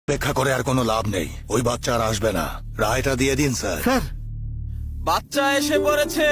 অপেক্ষা করে আর কোনো লাভ নেই। ওই বাচ্চা আর আসবে না। রায়টা দিয়ে দিন স্যার। স্যার, বাচ্চা এসে পড়েছে।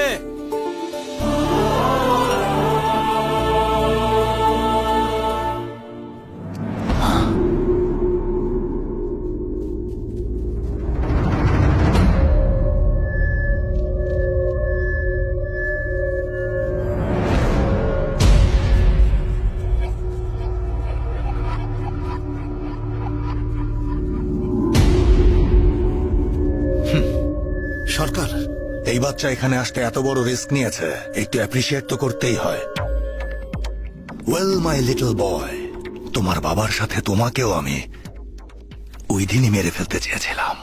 সরকার, এই বাচ্চা এখানে আসতে এত বড় রিস্ক নিয়েছে, একটু অ্যাপ্রিশিয়েট তো করতেই হয়। ওয়েল মাই লিটল বয়, তোমার বাবার সাথে তোমাকেও আমি ওই দিনই মেরে ফেলতে চেয়েছিলাম।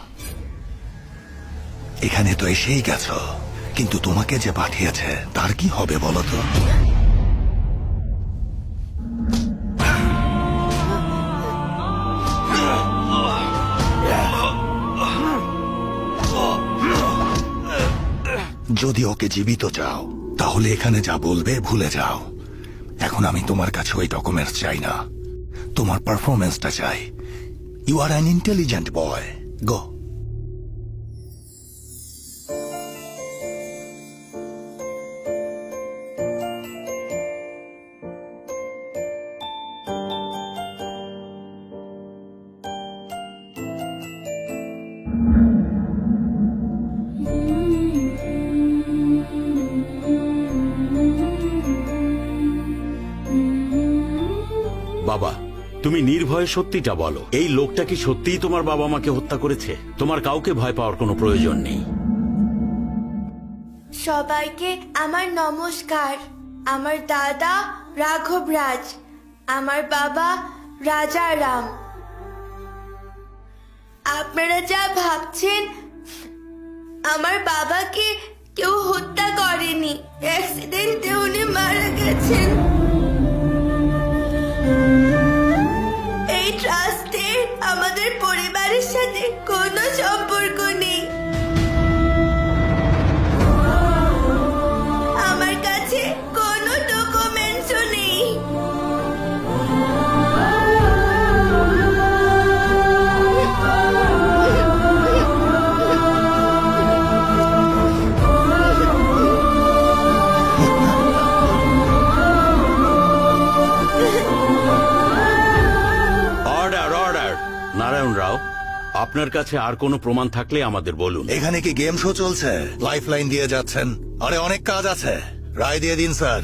এখানে তো এসেই গেছো, কিন্তু তোমাকে যে পাঠিয়েছে তার কি হবে বলো তো? যদি ওকে জীবিত চাও তাহলে এখানে যা বলবে ভুলে যাও। এখন আমি তোমার কাছে ওই ডকুমেন্টস চাই না, তোমার পারফরমেন্সটা চাই। You are an intelligent boy, go. বাবা, তুমি নির্ভয়ে সত্যিটা বলো। এই লোকটা কি সত্যিই তোমার বাবা মাকে হত্যা করেছে? তোমার কাউকে ভয় পাওয়ার কোনো প্রয়োজন নেই। সবাইকে আমার নমস্কার। আমার দাদা রাঘব রাজ, আমার বাবা রাজা রাম। আপনারা যা ভাবছেন, আমার বাবাকে কেউ হত্যা করেনি। অ্যাক্সিডেন্টে উনি মারা গেছেন। এই ট্রাস্টের আমাদের পরিবারের সাথে কোনো সম্পর্ক নেই। আমার কাছে কোনো ডকুমেন্টসও নেই। Order, order. নারায়ণ রাও, আপনার কাছে আর কোনো প্রমাণ থাকলে আমাদের বলুন। এখানে কি গেম শো চলছে? লাইফ লাইন দিয়ে যাচ্ছেন। আরে অনেক কাজ আছে, রায় দিয়ে দিন স্যার।